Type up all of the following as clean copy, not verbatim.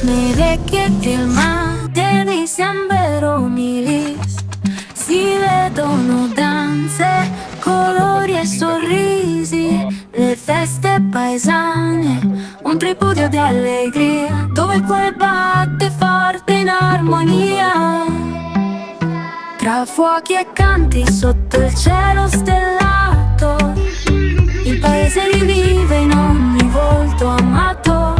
Nei vecchi film dei sembero milis si vedono danze, colori e sorrisi, le feste paesane, un tripudio di allegria, dove il cuore batte forte in armonia. Tra fuochi e canti sotto il cielo stellato, il paese rivive in ogni volto amato.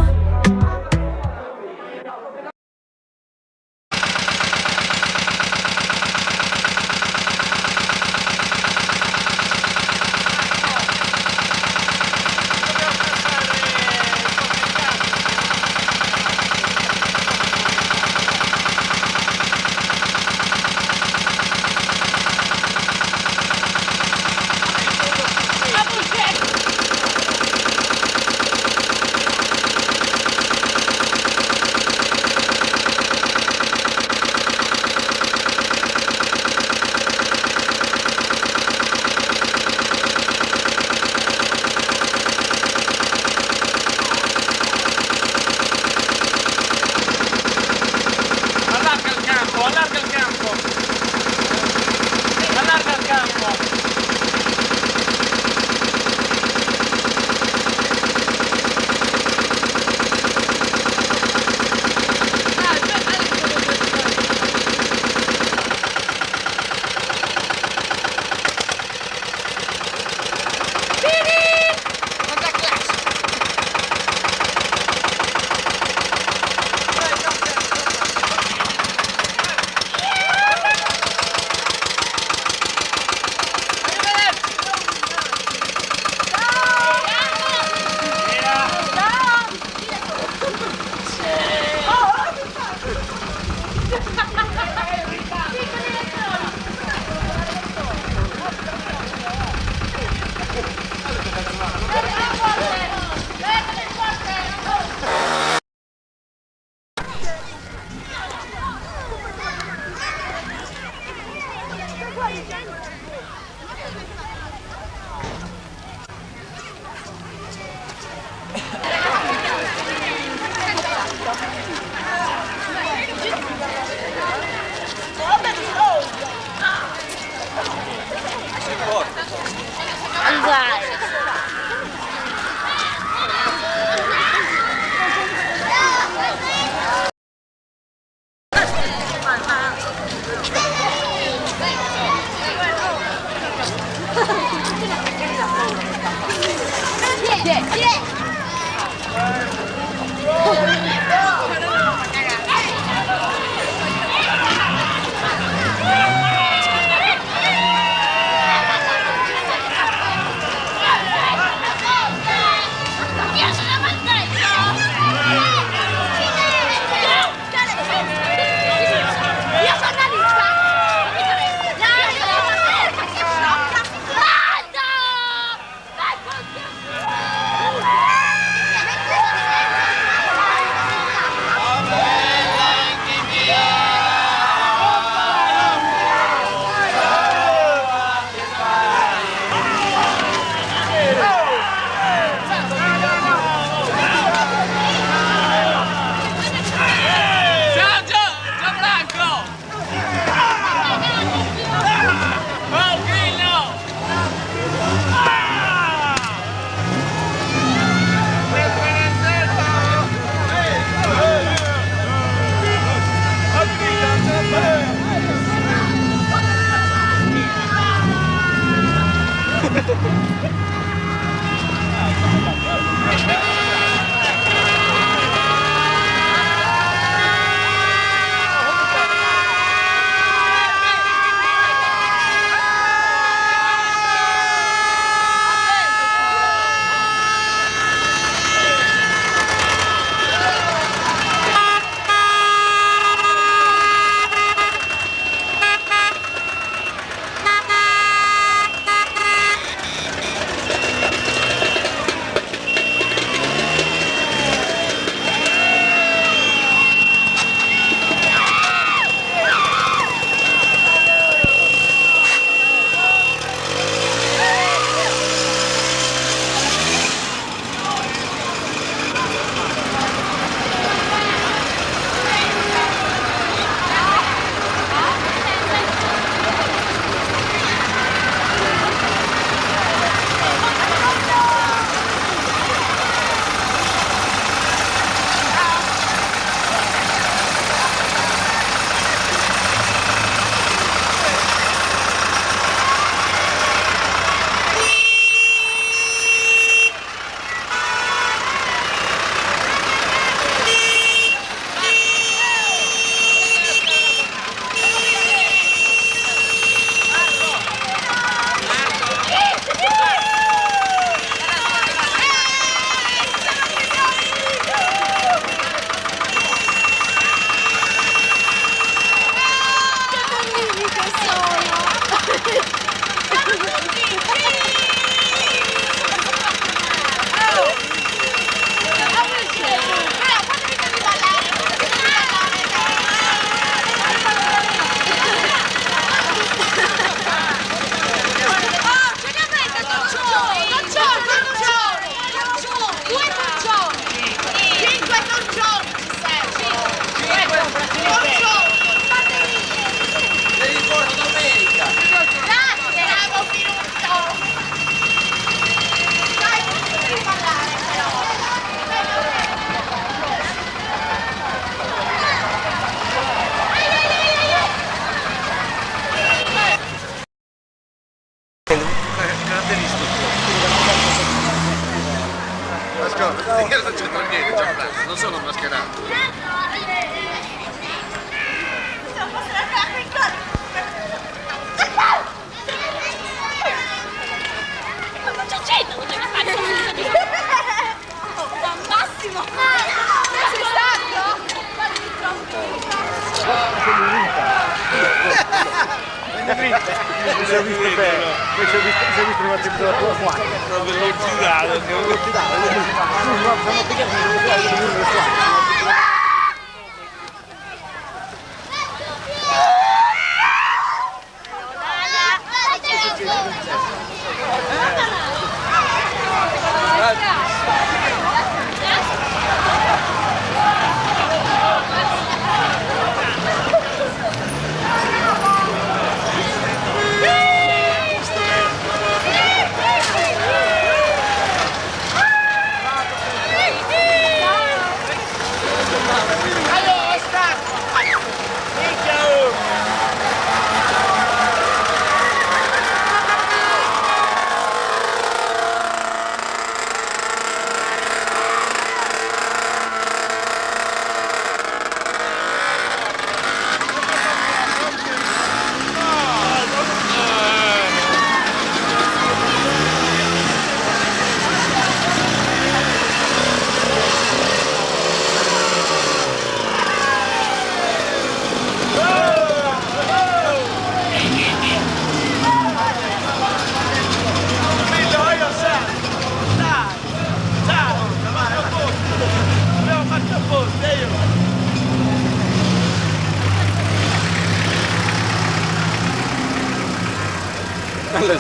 Veramente? Mi sono visto te, mi sono visto una temperatura qua. Proprio l'ossidato. Siamo pigliati.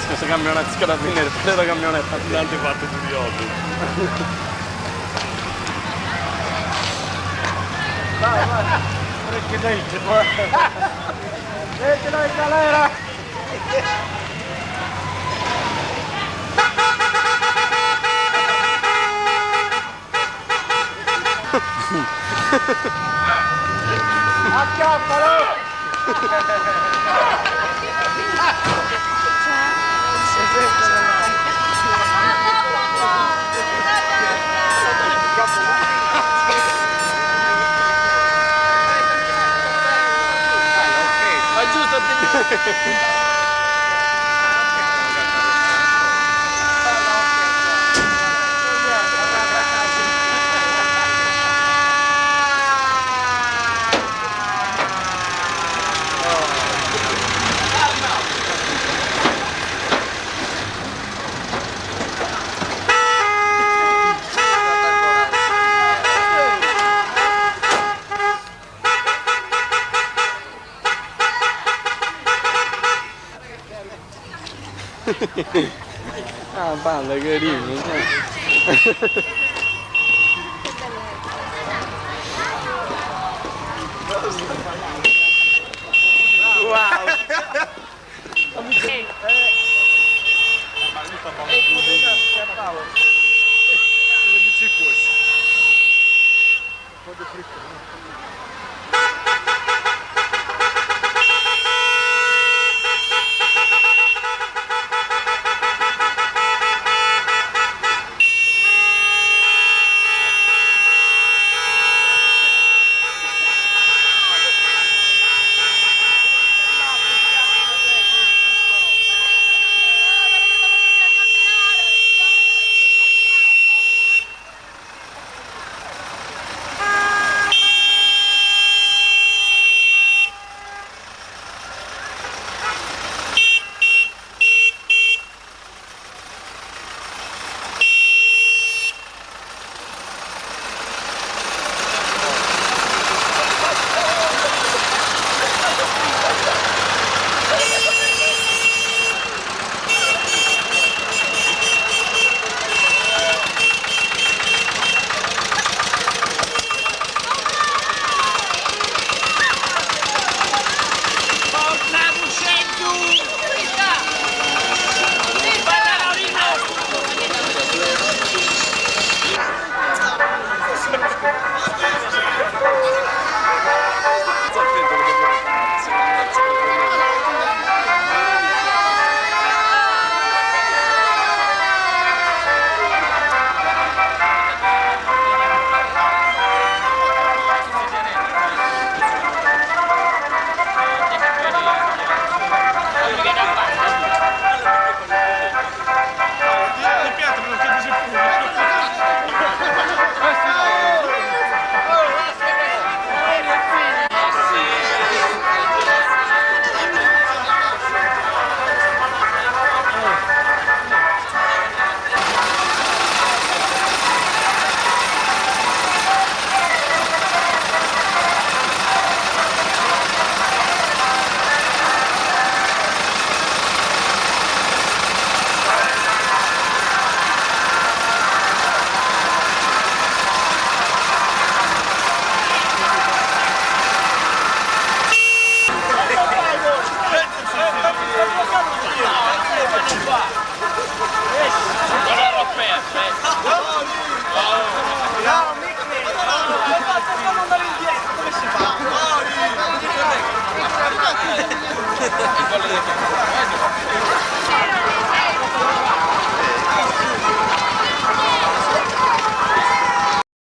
Questa camionetta carabinieri, presa camionetta. Tanto hai fatto tu di oggi. Vai. Perché dai, ce l'hai galera! Acchiappalo! Ma giusto a te. Ah, palla, carino. Wow.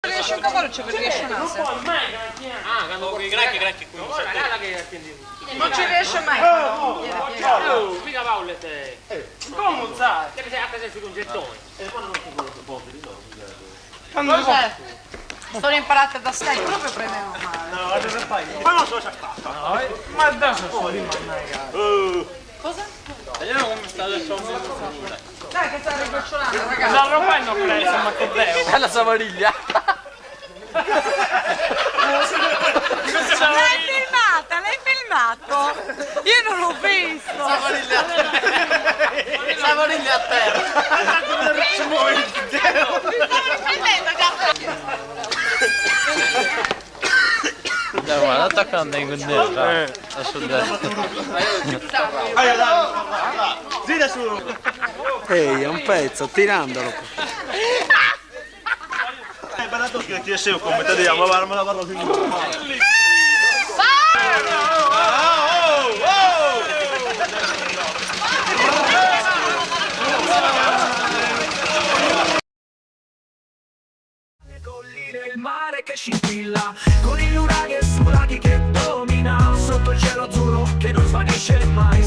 Riesce un cavallo, c'è per riesce un asse. Ah, quando quei granchi qui. Non ci riesce mai. Mica Paolo te. Come non sai? Che sei a prendere un gettone. Cos'è? Sono imparate da stai, proprio premeva male. No, guarda che fai. Ma non so se fa. Ma adesso sto di Cosa? Vediamo come sta adesso. Dai che sta ricocciolando, ragazzi. la roba non preso, ma che devo. È la savariglia. L'hai filmata, l'hai filmato? Io non l'ho visto. Savariglia a terra. Savariglia a terra. Mi stavo riprendendo, cazzo. Guarda, attaccando in condella. Sul destro. Gira su. Ehi, è un pezzo, tirandolo. Hai parlato che ti sei come te diamo, ma la parlo più. Il mare che scintilla con il nuraghe su laghi che domina sotto il cielo azzurro che non svanisce mai.